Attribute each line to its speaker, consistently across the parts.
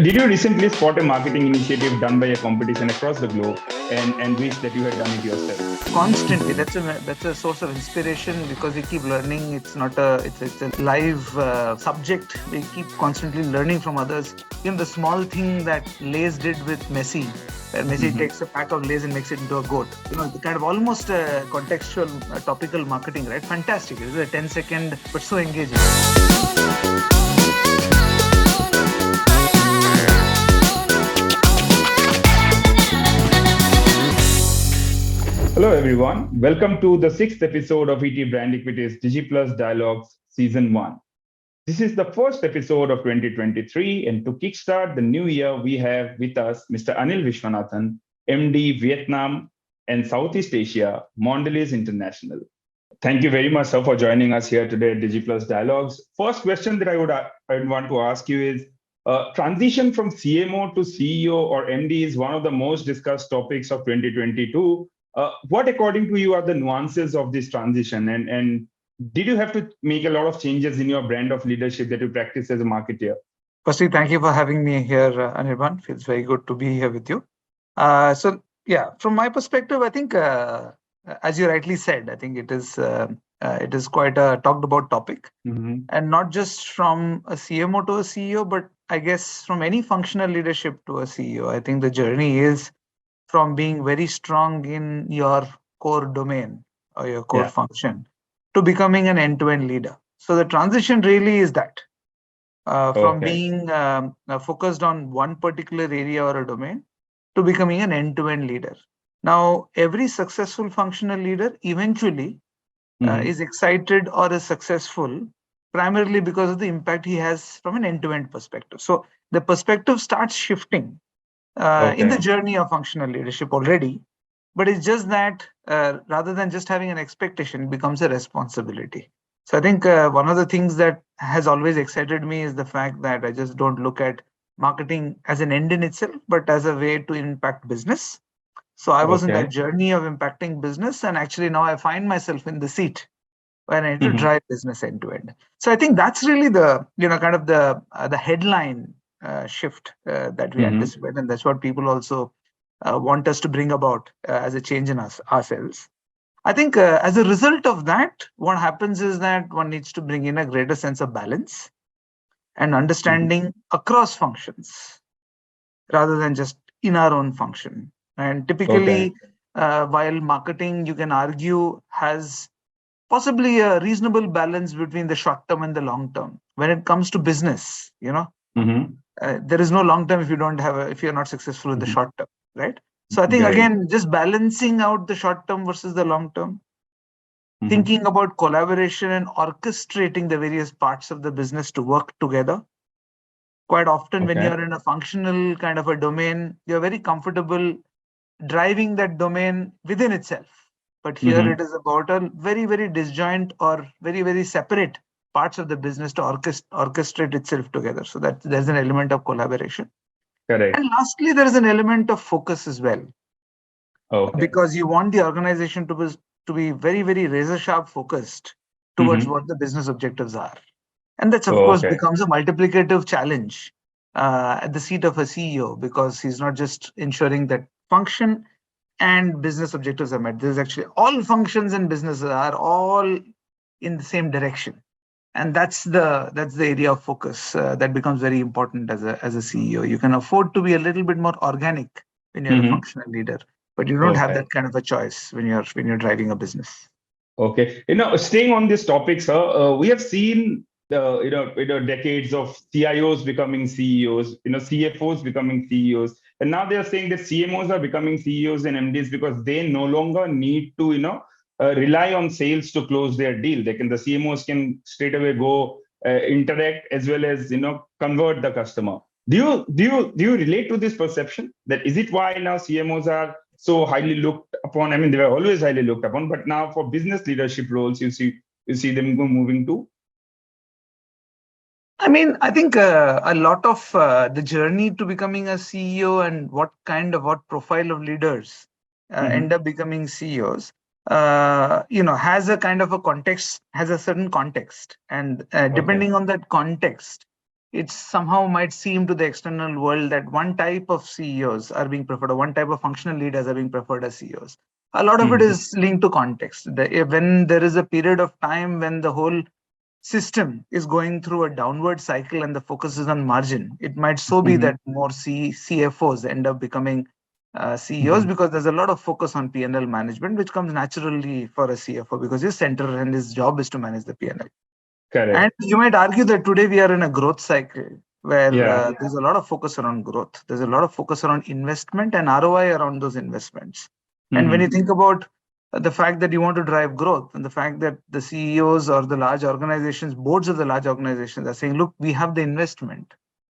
Speaker 1: did you recently spot a marketing initiative done by a competition across the globe and wish that you had done it yourself?
Speaker 2: Constantly, that's a source of inspiration because we keep learning. It's not it's a live subject. We keep constantly learning from others. The small thing that Lay's did with Messi, where Messi takes a pack of Lay's and makes it into a goat. The kind of almost contextual, topical marketing, right? Fantastic. It's a 10-second, but so engaging.
Speaker 1: Hello, everyone. Welcome to the 6th episode of ET Brand Equity's Digiplus Dialogues Season 1. This is the first episode of 2023, and to kickstart the new year, we have with us Mr. Anil Viswanathan, MD, Vietnam and Southeast Asia, Mondelez International. Thank you very much, sir, for joining us here today at Digiplus Dialogues. First question that I would want to ask you is, transition from CMO to CEO or MD is one of the most discussed topics of 2022. What, according to you, are the nuances of this transition? And did you have to make a lot of changes in your brand of leadership that you practice as a marketer?
Speaker 2: Firstly, thank you for having me here, Anirban. Feels very good to be here with you. From my perspective, I think, as you rightly said, I think it is quite a talked about topic. And not just from a CMO to a CEO, but I guess from any functional leadership to a CEO. I think the journey is from being very strong in your core domain or your core function to becoming an end-to-end leader. So the transition really is that from being focused on one particular area or a domain to becoming an end-to-end leader. Now, every successful functional leader eventually is excited or is successful primarily because of the impact he has from an end-to-end perspective. So the perspective starts shifting in the journey of functional leadership already, but it's just that rather than just having an expectation, it becomes a responsibility. So I think one of the things that has always excited me is the fact that I just don't look at marketing as an end in itself, but as a way to impact business. So I was in that journey of impacting business, and actually now I find myself in the seat where I need to drive business end to end. So I think that's really the kind of the headline shift that we anticipate, and that's what people also want us to bring about as a change in ourselves. I think as a result of that, what happens is that one needs to bring in a greater sense of balance and understanding across functions rather than just in our own function. And typically, while marketing, you can argue, has possibly a reasonable balance between the short term and the long term. When it comes to business, there is no long term if you're not successful in the short term, right? So I think again, just balancing out the short term versus the long term, thinking about collaboration and orchestrating the various parts of the business to work together. Quite often, when you're in a functional kind of a domain, you're very comfortable driving that domain within itself. But here it is about a very, very disjoint or very, very separate parts of the business to orchestrate itself together. So that there's an element of collaboration.
Speaker 1: Correct.
Speaker 2: And lastly, there is an element of focus as well. Because you want the organization to be very, very razor sharp focused towards what the business objectives are. And that's, of course, becomes a multiplicative challenge at the seat of a CEO, because he's not just ensuring that function and business objectives are met. There's actually all functions and businesses are all in the same direction. And that's the area of focus that becomes very important as a CEO. You can afford to be a little bit more organic when you're a functional leader, but you don't have that kind of a choice when you're driving a business.
Speaker 1: Staying on this topic, sir, we have seen decades of CIOs becoming CEOs, CFOs becoming CEOs, and now they are saying that CMOs are becoming CEOs and MDs because they no longer need to rely on sales to close their deal. The CMOs can straight away go interact as well as convert the customer. Do you relate to this perception? That is it why now CMOs are so highly looked upon? I mean, they were always highly looked upon, but now for business leadership roles, you see them moving to.
Speaker 2: I mean, I think a lot of the journey to becoming a CEO and what profile of leaders end up becoming CEOs. Has a kind of a context, has a certain context. And depending on that context, it somehow might seem to the external world that one type of CEOs are being preferred, or one type of functional leaders are being preferred as CEOs. A lot of it is linked to context. When there is a period of time when the whole system is going through a downward cycle and the focus is on margin, it might so be that more CFOs end up becoming CEOs because there's a lot of focus on P&L management, which comes naturally for a CFO because his center and his job is to manage the P&L.
Speaker 1: Correct.
Speaker 2: And you might argue that today we are in a growth cycle where there's a lot of focus around growth. There's a lot of focus around investment and ROI around those investments. And when you think about the fact that you want to drive growth and the fact that the CEOs or the large organizations, boards of the large organizations are saying, look, we have the investment.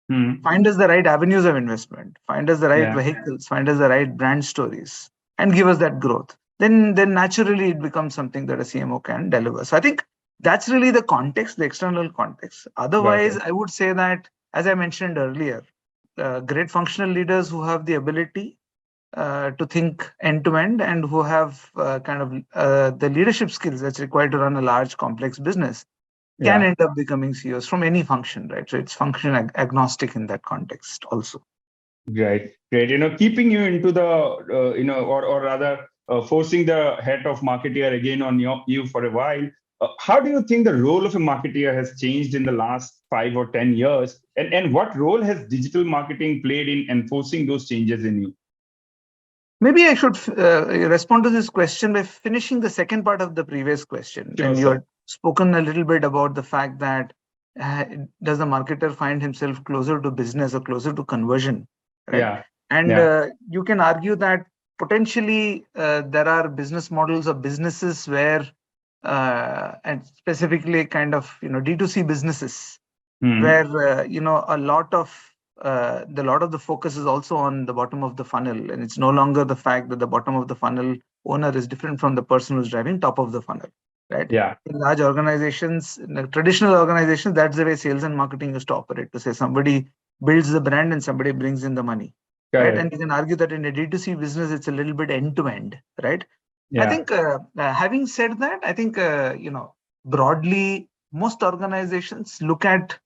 Speaker 2: Find us the right avenues of investment, find us the right vehicles, find us the right brand stories, and give us that growth. Then naturally it becomes something that a CMO can deliver. So I think that's really the context, the external context. Otherwise, I would say that, as I mentioned earlier, great functional leaders who have the ability to think end to end and who have the leadership skills that's required to run a large, complex business can end up becoming CEOs from any function, right? So it's function agnostic in that context also.
Speaker 1: Great. Keeping you into the, or rather forcing the head of marketeer again on you for a while. How do you think the role of a marketeer has changed in the last 5 or 10 years? And what role has digital marketing played in enforcing those changes in you?
Speaker 2: Maybe I should respond to this question by finishing the second part of the previous question.
Speaker 1: Sure,
Speaker 2: and you had spoken a little bit about the fact that does the marketer find himself closer to business or closer to conversion? Right?
Speaker 1: Yeah.
Speaker 2: And you can argue that potentially there are business models of businesses where, and specifically kind of D2C businesses, where a lot of the focus is also on the bottom of the funnel, and it's no longer the fact that the bottom of the funnel owner is different from the person who's driving top of the funnel, right?
Speaker 1: Yeah.
Speaker 2: In large organizations, in traditional organizations, that's the way sales and marketing used to operate. To say somebody builds the brand and somebody brings in the money, right? And you can argue that in a D2C business, it's a little bit end to end, right? Yeah. I think having said that, I think broadly most organizations look at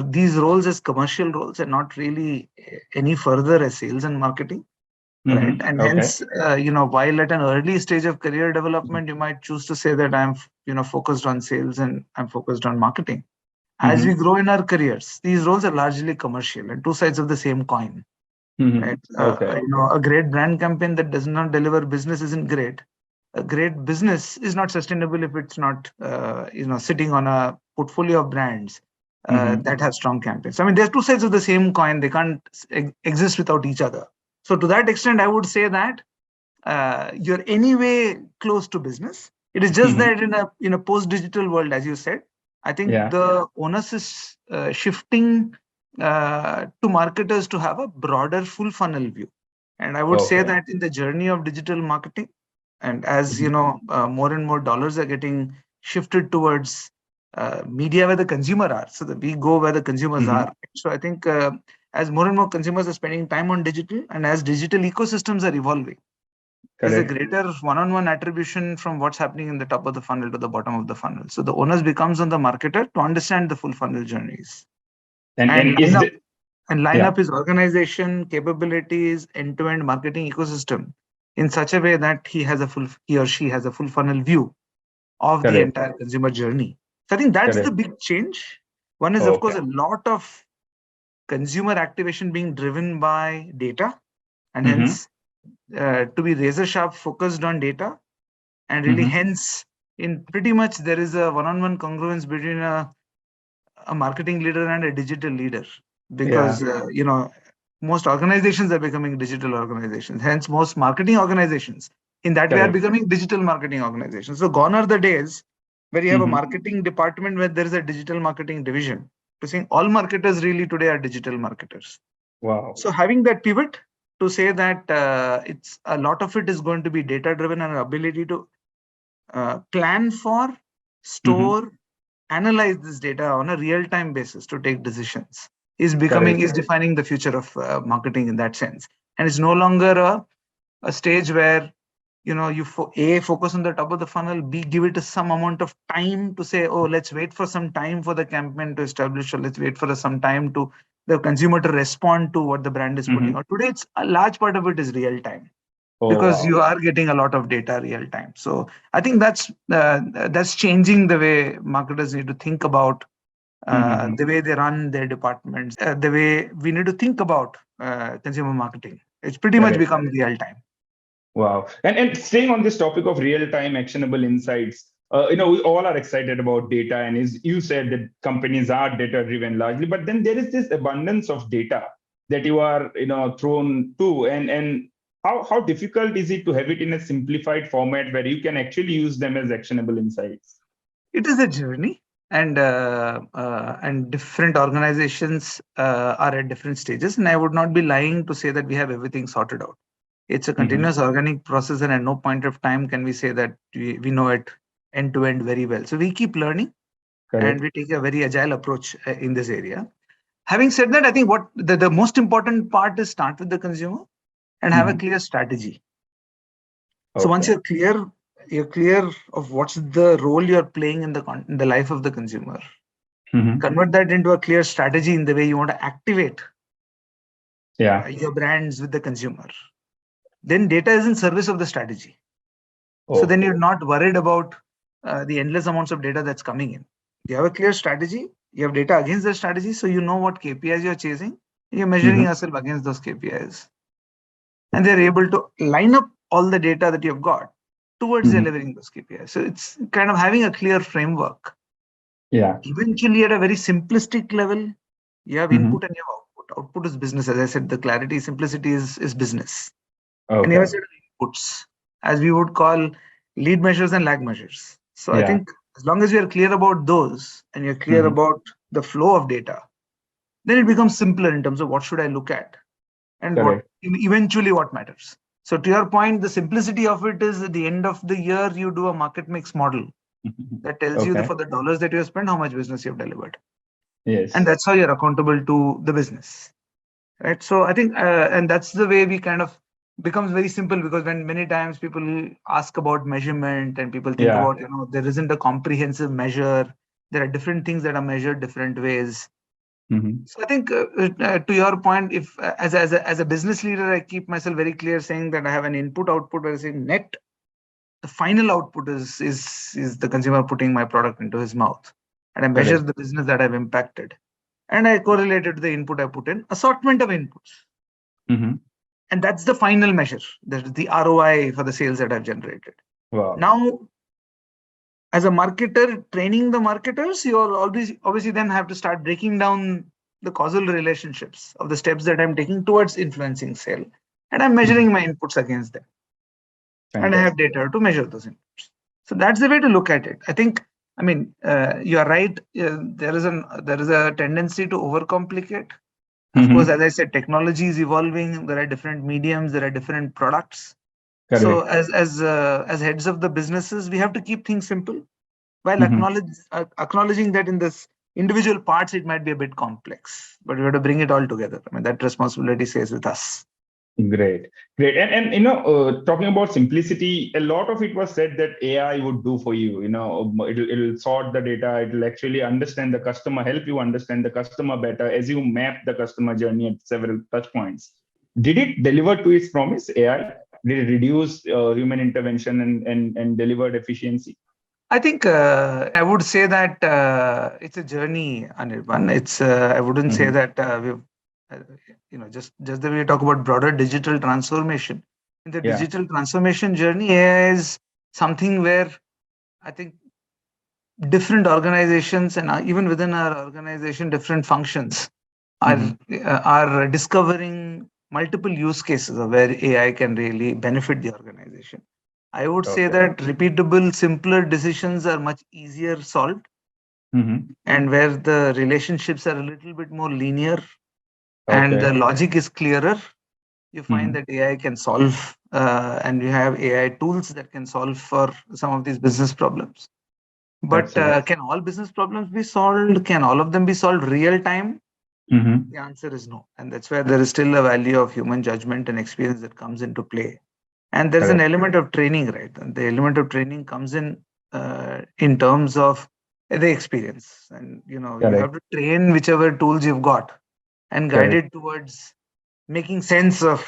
Speaker 2: these roles as commercial roles and not really any further as sales and marketing, right? And hence, while at an early stage of career development, you might choose to say that I'm, focused on sales and I'm focused on marketing. As we grow in our careers, these roles are largely commercial and two sides of the same coin, right? A great brand campaign that does not deliver business isn't great. A great business is not sustainable if it's not, sitting on a portfolio of brands that have strong campaigns. I mean, there's two sides of the same coin. They can't exist without each other. So to that extent, I would say that you're anyway close to business. It is just that in a post-digital world, as you said, I think the onus is shifting to marketers to have a broader full funnel view. And I would say that in the journey of digital marketing, and as more and more dollars are getting shifted towards media where the consumer are, so that we go where the consumers are. So I think as more and more consumers are spending time on digital, and as digital ecosystems are evolving, there's a greater one-on-one attribution from what's happening in the top of the funnel to the bottom of the funnel. So the onus becomes on the marketer to understand the full funnel journeos and line up his organization, capabilities, end-to-end marketing ecosystem in such a way that he or she has a full funnel view of the entire consumer journey. So I think that's the big change. One is, of course, a lot of consumer activation being driven by data, and hence to be razor sharp focused on data, and really hence in pretty much there is a one-on-one congruence between a marketing leader and a digital leader, because most organizations are becoming digital organizations. Hence, most marketing organizations in that way are becoming digital marketing organizations. So gone are the days where you have a marketing department where there is a digital marketing division. To saying all marketers really today are digital marketers.
Speaker 1: Wow.
Speaker 2: So having that pivot to say that it's a lot of it is going to be data driven and ability to plan for, store, analyze this data on a real time basis to take decisions is defining the future of marketing in that sense. And it's no longer a stage where you focus on the top of the funnel, B, give it some amount of time to say, oh, let's wait for some time for the campaign to establish, or let's wait for some time to the consumer to respond to what the brand is putting out. Today, it's a large part of it is real time, because you are getting a lot of data real time. So I think that's changing the way marketers need to think about the way they run their departments, the way we need to think about consumer marketing. It's pretty much become real time.
Speaker 1: Wow. And staying on this topic of real-time actionable insights, we all are excited about data. And as you said, that companies are data-driven largely, but then there is this abundance of data that you are, thrown to. And how difficult is it to have it in a simplified format where you can actually use them as actionable insights?
Speaker 2: It is a journey, and different organizations are at different stages. And I would not be lying to say that we have everything sorted out. It's a continuous organic process, and at no point of time can we say that we know it end to end very well. So we keep learning. Correct. And we take a very agile approach in this area. Having said that, I think what the most important part is start with the consumer and have a clear strategy. So once you're clear of what's the role you're playing in the life of the consumer, convert that into a clear strategy in the way you want to activate your brands with the consumer. Then data is in service of the strategy. So then you're not worried about the endless amounts of data that's coming in. You have a clear strategy, you have data against the strategy, so you know what KPIs you're chasing, you're measuring yourself against those KPIs. And they're able to line up all the data that you've got towards delivering those KPIs. So it's kind of having a clear framework. Yeah. Eventually, at a very simplistic level, you have input and you have output. Output is business. As I said, the clarity, simplicity is business. And you have a set of inputs, as we would call lead measures and lag measures. So I think as long as you're clear about those and you're clear about the flow of data, then it becomes simpler in terms of what should I look at and eventually what matters. So to your point, the simplicity of it is at the end of the year, you do a market mix model that tells you for the dollars that you have spent, how much business you've delivered. Yes. And that's how you're accountable to the business. Right. So I think, and that's the way we kind of becomes very simple, because when many times people ask about measurement and people think about, there isn't a comprehensive measure. There are different things that are measured different ways. So I think to your point, if as a business leader, I keep myself very clear saying that I have an input output where I say net, the final output is the consumer putting my product into his mouth, and I measure the business that I've impacted, and I correlate it to the input I put in, assortment of inputs. And that's the final measure. That is the ROI for the sales that I've generated. Wow. Now, as a marketer, training the marketers, you all obviously then have to start breaking down the causal relationships of the steps that I'm taking towards influencing sale. And I'm measuring my inputs against them. Fantastic. And I have data to measure those inputs. So that's the way to look at it. I think, you are right. There is a tendency to overcomplicate. Of course, as I said, technology is evolving. There are different mediums. There are different products. Correct. So as heads of the businesses, we have to keep things simple, while acknowledging that in this individual parts, it might be a bit complex, but we have to bring it all together. That responsibility stays with us. Great. And talking about simplicity, a lot of it was said that AI would do for you. It'll sort the data. It'll actually understand the customer, help you understand the customer better as you map the customer journey at several touch points. Did it deliver to its promise, AI? Did it reduce human intervention and delivered efficiency? I think I would say that it's a journey, Anirban. It's I wouldn't say that we've just the way we talk about broader digital transformation. In the digital transformation journey, AI is something where I think different organizations, and even within our organization, different functions are discovering multiple use cases of where AI can really benefit the organization. I would say that repeatable, simpler decisions are much easier solved, and where the relationships are a little bit more linear and the logic is clearer, you find that AI can solve, and you have AI tools that can solve for some of these business problems. But can all business problems be solved? Can all of them be solved real time? The answer is no. And that's where there is still a value of human judgment and experience that comes into play. And there's an
Speaker 1: Correct.
Speaker 2: element of training, right? And the element of training comes in terms of the experience. And you have
Speaker 1: Correct.
Speaker 2: to train whichever tools you've got and guide
Speaker 1: Correct.
Speaker 2: it towards making sense of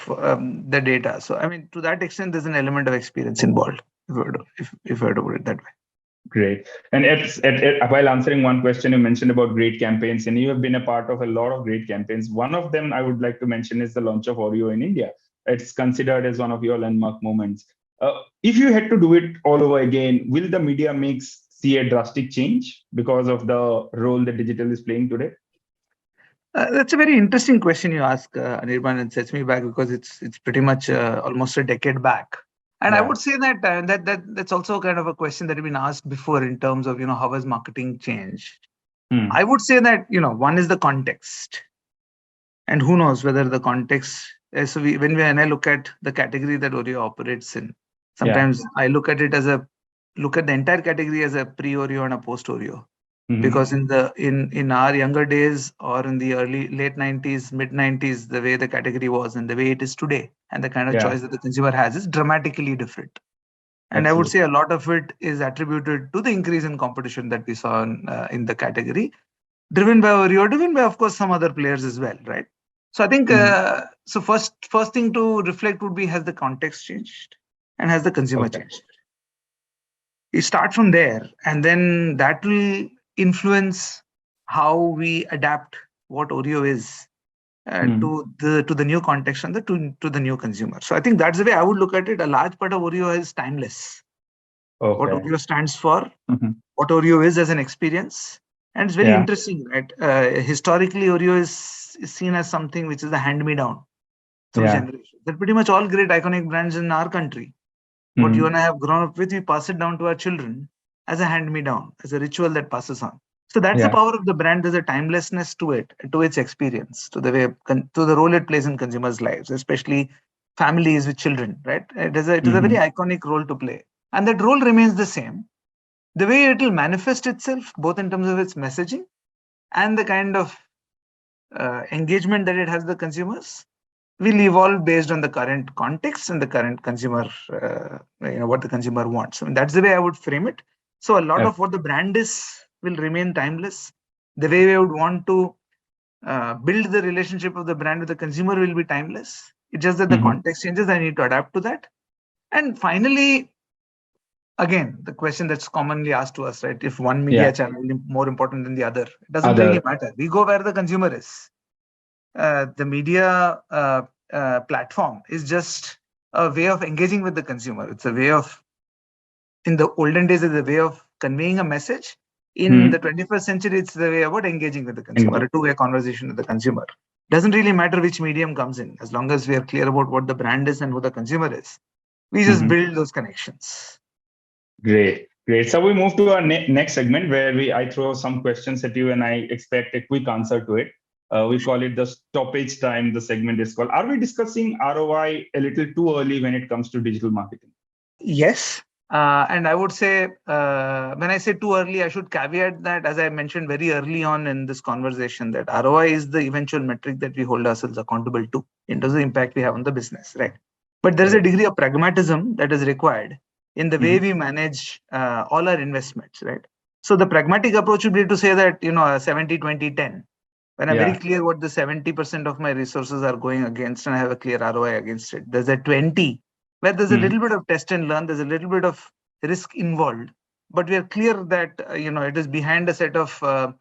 Speaker 2: the data. So, I mean, to that extent, there's an element of experience involved, if I were to put it that way.
Speaker 1: Great. And while answering one question, you mentioned about great campaigns, and you have been a part of a lot of great campaigns. One of them I would like to mention is the launch of Oreo in India. It's considered as one of your landmark moments. If you had to do it all over again, will the media mix see a drastic change because of the role that digital is playing today?
Speaker 2: That's a very interesting question you ask, Anirban, and sets me back because it's pretty much almost a decade back. And I
Speaker 1: Yeah.
Speaker 2: would say that's also kind of a question that has been asked before in terms of how has marketing changed. I would say that one is the context, and who knows whether the context. So when I look at the category that Oreo operates in, sometimes I look at the entire category as a pre-Oreo and a post-Oreo. Because in our younger days, or in the late 90s, mid 90s, the way the category was and the way it is today, and the kind of choice that the consumer has is dramatically different. And I would say a lot of it is attributed to the increase in competition that we saw in the category, driven by Oreo, driven by, of course, some other players as well, right? So I think so. First thing to reflect would be, has the context changed, and has the consumer changed? You start from there, and then that will influence how we adapt what Oreo is to the new context and to the new consumer. So I think that's the way I would look at it. A large part of Oreo is timeless. What Oreo stands for, what Oreo is as an experience, and it's very interesting, right? Historically, Oreo is seen as something which is a hand-me-down through generations. They're pretty much all great iconic brands in our country. What you and I have grown up with, we pass it down to our children as a hand-me-down, as a ritual that passes on. So that's the power of the brand. There's a timelessness to it, to its experience, to the way, to the role it plays in consumers' lives, especially families with children, right? It is a very iconic role to play. And that role remains the same. The way it will manifest itself, both in terms of its messaging and the kind of engagement that it has with the consumers, will evolve based on the current context and the current consumer, what the consumer wants. I mean, that's the way I would frame it. So a lot of what the brand is will remain timeless. The way we would want to build the relationship of the brand with the consumer will be timeless. It's just that the context changes. I need to adapt to that. And finally, again, the question that's commonly asked to us, right? If one media channel is more important than the other, it doesn't really matter. We go where the consumer is. The media platform is just a way of engaging with the consumer. It's a way of, in the olden days, it's a way of conveying a message. In the 21st century, it's the way about engaging with the consumer, a two-way conversation with the consumer. Doesn't really matter which medium comes in, as long as we are clear about what the brand is and who the consumer is. We just build those connections.
Speaker 1: Great. So we move to our next segment, where I throw some questions at you and I expect a quick answer to it. We call it the stoppage time. The segment is called, are we discussing ROI a little too early when it comes to digital marketing?
Speaker 2: Yes. And I would say, when I say too early, I should caveat that, as I mentioned very early on in this conversation, that ROI is the eventual metric that we hold ourselves accountable to in terms of the impact we have on the business, right? But there is a degree of pragmatism that is required in the way we manage all our investments, right? So the pragmatic approach would be to say that, 70-20-10. When I'm very clear what the 70% of my resources are going against, and I have a clear ROI against it. There's a 20 where there's a little bit of test and learn, there's a little bit of risk involved, but we are clear that it is behind a set of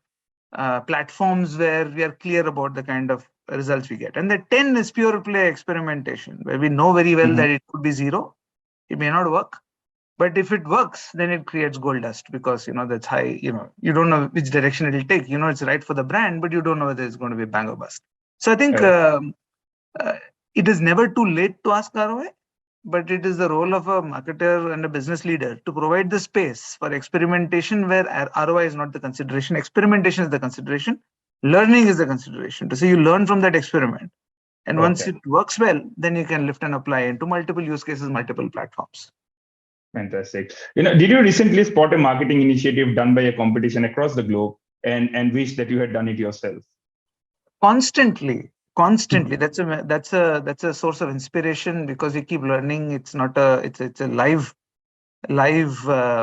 Speaker 2: platforms where we are clear about the kind of results we get. And the 10 is pure play experimentation, where we know very well that it could be zero, it may not work. But if it works, then it creates gold dust, because that's high. You don't know which direction it'll take. It's right for the brand, but you don't know whether it's going to be bang or bust. So I think it is never too late to ask ROI, but it is the role of a marketer and a business leader to provide the space for experimentation where ROI is not the consideration. Experimentation is the consideration. Learning is the consideration. To say you learn from that experiment, and once it works well, then you can lift and apply into multiple use cases, multiple platforms.
Speaker 1: Fantastic. Did you recently spot a marketing initiative done by a competition across the globe and wish that you had done it yourself?
Speaker 2: Constantly. Constantly. That's a source of inspiration because we keep learning. It's not it's a live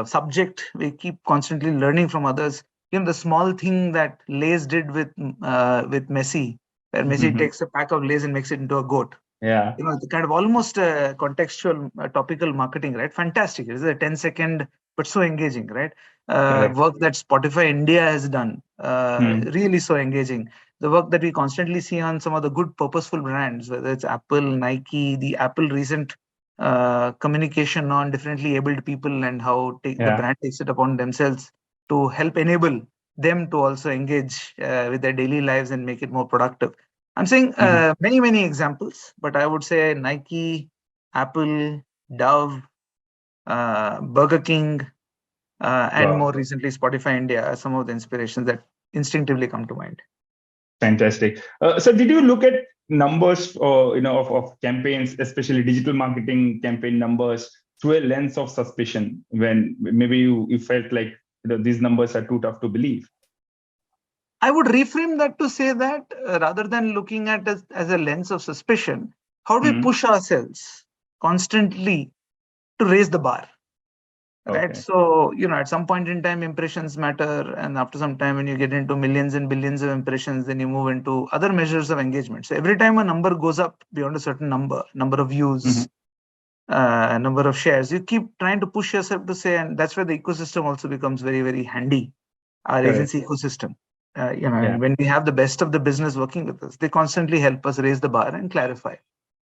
Speaker 2: subject. We keep constantly learning from others. The small thing that Lay's did with Messi, where Messi takes a pack of Lay's and makes it into a goat.
Speaker 1: Yeah.
Speaker 2: The kind of almost contextual, topical marketing, right? Fantastic. It is a 10-second, but so engaging, right? Work that Spotify India has done, really so engaging. The work that we constantly see on some of the good purposeful brands, whether it's Apple, Nike, the Apple recent communication on differently abled people and how the brand takes it upon themselves to help enable them to also engage with their daily lives and make it more productive. I'm saying many examples, but I would say Nike, Apple, Dove, Burger King, and more recently Spotify India are some of the inspirations that instinctively come to mind.
Speaker 1: Fantastic. So did you look at numbers of campaigns, especially digital marketing campaign numbers, through a lens of suspicion when maybe you felt like these numbers are too tough to believe?
Speaker 2: I would reframe that to say that rather than looking at it as a lens of suspicion, how do we push ourselves constantly to raise the bar? Right.
Speaker 1: Okay.
Speaker 2: So, at some point in time, impressions matter. And after some time, when you get into millions and billions of impressions, then you move into other measures of engagement. So every time a number goes up beyond a certain number of views, number of shares, you keep trying to push yourself to say, and that's where the ecosystem also becomes very, very handy. Our agency ecosystem, and when we have the best of the business working with us, they constantly help us raise the bar and clarify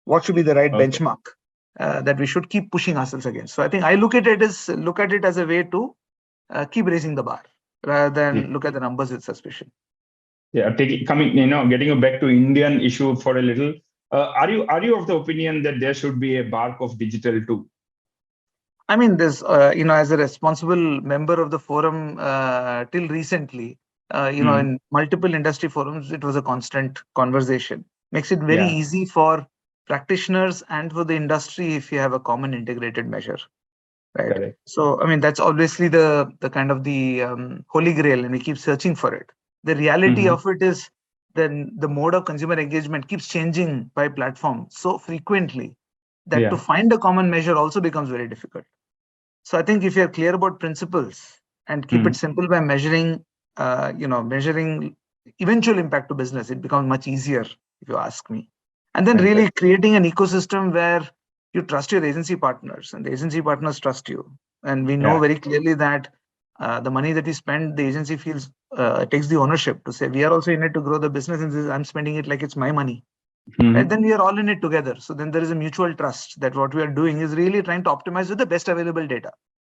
Speaker 2: what should be the right benchmark that we should keep pushing ourselves against. So I think I look at it as a way to keep raising the bar rather than look at the numbers with suspicion.
Speaker 1: Yeah, getting you back to Indian issue for a little. Are you of the opinion that there should be a bark of digital too?
Speaker 2: I mean, this as a responsible member of the forum till recently, in multiple industry forums, it was a constant conversation. Makes it very easy for practitioners and for the industry if you have a common integrated measure, right?
Speaker 1: Correct.
Speaker 2: So, I mean, that's obviously the kind of the holy grail, and we keep searching for it. The reality of it is then the mode of consumer engagement keeps changing by platform so frequently that to find a common measure also becomes very difficult. So I think if you're clear about principles and keep it simple by measuring eventual impact to business, it becomes much easier, if you ask me. And then really creating an ecosystem where you trust your agency partners and the agency partners trust you. And we know very clearly that the money that we spend, the agency feels takes the ownership to say, we are also in it to grow the business and I'm spending it like it's my money. Right? Then we are all in it together. So then there is a mutual trust that what we are doing is really trying to optimize with the best available data.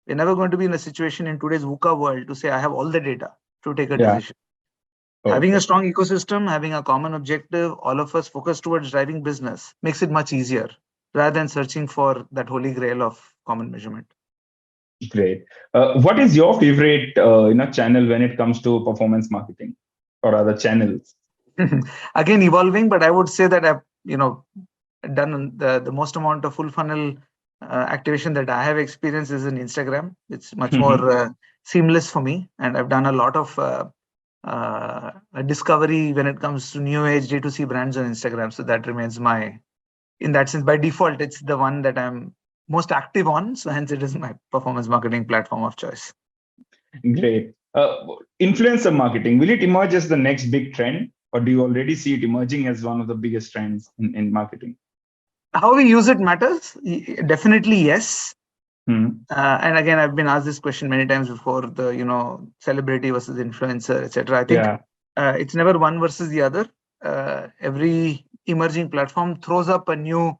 Speaker 2: We're never going to be in a situation in today's VUCA world to say, I have all the data to take a decision. Having a strong ecosystem, having a common objective, all of us focus towards driving business makes it much easier rather than searching for that holy grail of common measurement.
Speaker 1: Great. What is your favorite channel when it comes to performance marketing or other channels?
Speaker 2: Again, evolving, but I would say that I've done the most amount of full funnel activation that I have experienced is in Instagram. It's much more seamless for me, and I've done a lot of discovery when it comes to new age D2C brands on Instagram. So that remains in that sense, by default, it's the one that I'm most active on. So hence it is my performance marketing platform of choice.
Speaker 1: Great. Influencer marketing, will it emerge as the next big trend, or do you already see it emerging as one of the biggest trends in marketing?
Speaker 2: How we use it matters. Definitely, yes. And again, I've been asked this question many times before, the celebrity versus influencer, etc. I think it's never one versus the other. Every emerging platform throws up a new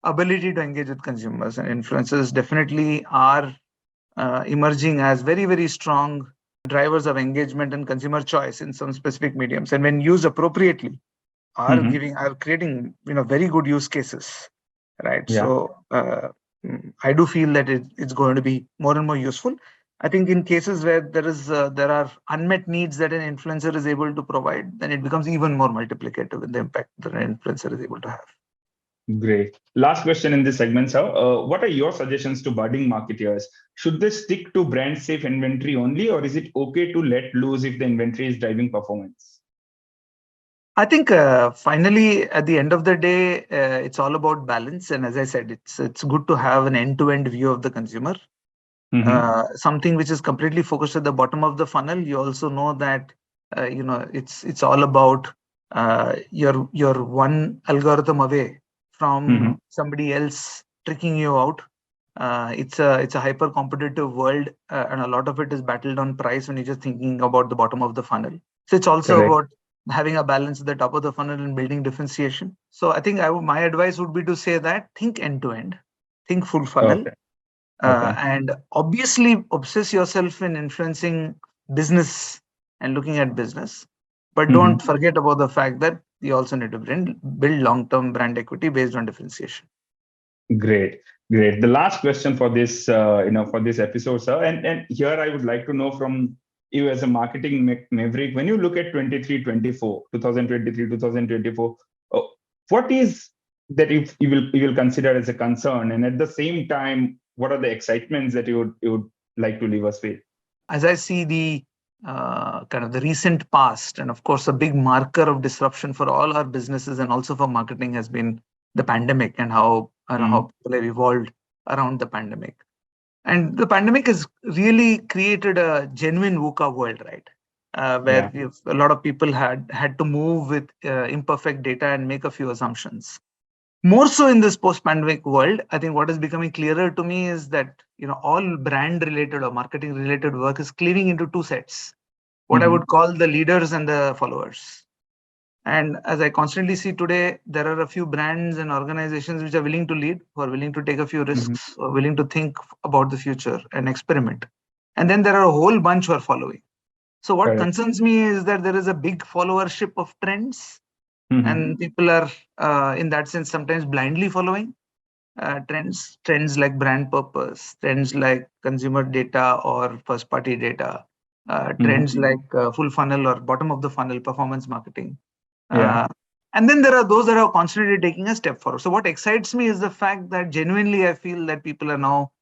Speaker 2: ability to engage with consumers, and influencers definitely are emerging as very, very strong drivers of engagement and consumer choice in some specific mediums. And when used appropriately, are creating very good use cases, right? So I do feel that it's going to be more and more useful. I think in cases where there are unmet needs that an influencer is able to provide, then it becomes even more multiplicative in the impact that an influencer is able to have.
Speaker 1: Great. Last question in this segment, sir. What are your suggestions to budding marketers? Should they stick to brand safe inventory only, or is it okay to let loose if the inventory is driving performance?
Speaker 2: I think finally, at the end of the day, it's all about balance. And as I said, it's good to have an end-to-end view of the consumer. Something which is completely focused at the bottom of the funnel. You also know that it's all about you're one algorithm away from somebody else tricking you out. It's a hyper competitive world, and a lot of it is battled on price when you're just thinking about the bottom of the funnel. So it's also
Speaker 1: Correct.
Speaker 2: about having a balance at the top of the funnel and building differentiation. So I think my advice would be to say that think end to end, think full funnel,
Speaker 1: Okay. Okay.
Speaker 2: and obviously obsess yourself in influencing business and looking at business, but don't forget about the fact that you also need to build long-term brand equity based on differentiation.
Speaker 1: Great, great. The last question for this, for this episode, sir, and here I would like to know from you as a marketing maverick, when you look at 2024, what is that you will consider as a concern, and at the same time, what are the excitements that you would like to leave us with?
Speaker 2: As I see the kind of the recent past, and of course, a big marker of disruption for all our businesses and also for marketing has been the pandemic and how people have evolved around the pandemic. And the pandemic has really created a genuine VUCA world, right? Where a lot of people had to move with imperfect data and make a few assumptions. More so in this post-pandemic world, I think what is becoming clearer to me is that all brand-related or marketing-related work is cleaving into two sets. What I would call the leaders and the followers. And as I constantly see today, there are a few brands and organizations which are willing to lead, who are willing to take a few risks, or willing to think about the future and experiment. And then there are a whole bunch who are following. So what concerns me is that there is a big followership of trends, and people are, in that sense, sometimes blindly following trends like brand purpose, trends like consumer data or first-party data, trends like full funnel or bottom of the funnel performance marketing. And then there are those that are constantly taking a step forward. So what excites me is the fact that genuinely I feel that people are now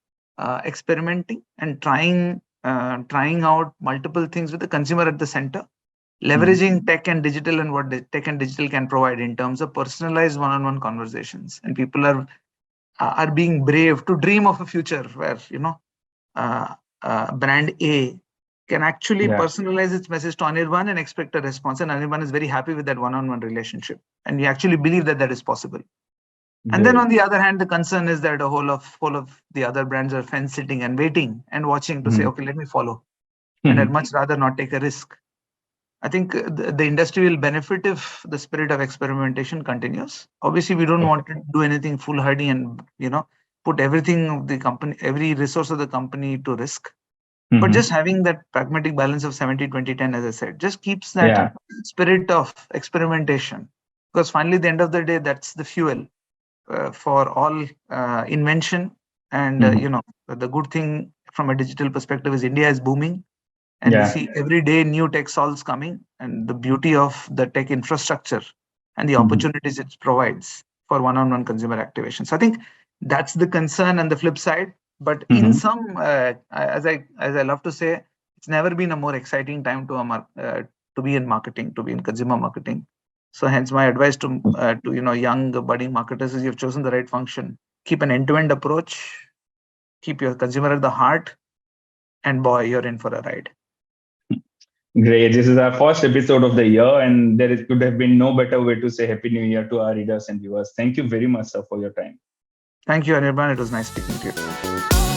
Speaker 2: experimenting and trying out multiple things with the consumer at the center, leveraging tech and digital and what tech and digital can provide in terms of personalized one-on-one conversations. And people are being brave to dream of a future where brand A can actually personalize its message to Anirban and expect a response. And Anirban is very happy with that one-on-one relationship. And we actually believe that that is possible. And then on the other hand, the concern is that a whole of the other brands are fence sitting and waiting and watching to say, okay, let me follow. And I'd much rather not take a risk. I think the industry will benefit if the spirit of experimentation continues. Obviously, we don't want to do anything foolhardy and put everything of the company, every resource of the company to risk. But just having that pragmatic balance of 70-20-10, as I said, just keeps that spirit of experimentation. Because finally, at the end of the day, that's the fuel for all invention. And, the good thing from a digital perspective is India is booming. And we see every day new tech solves coming. And the beauty of the tech infrastructure and the opportunities it provides for one-on-one consumer activation. So I think that's the concern and the flip side. But in some, as I love to say, it's never been a more exciting time to be in marketing, to be in consumer marketing. So hence my advice to young budding marketers is you've chosen the right function. Keep an end-to-end approach. Keep your consumer at the heart, and boy, you're in for a ride.
Speaker 1: Great. This is our first episode of the year, and could have been no better way to say Happy New Year to our readers and viewers. Thank you very much, sir, for your time.
Speaker 2: Thank you, Anirban. It was nice speaking to you.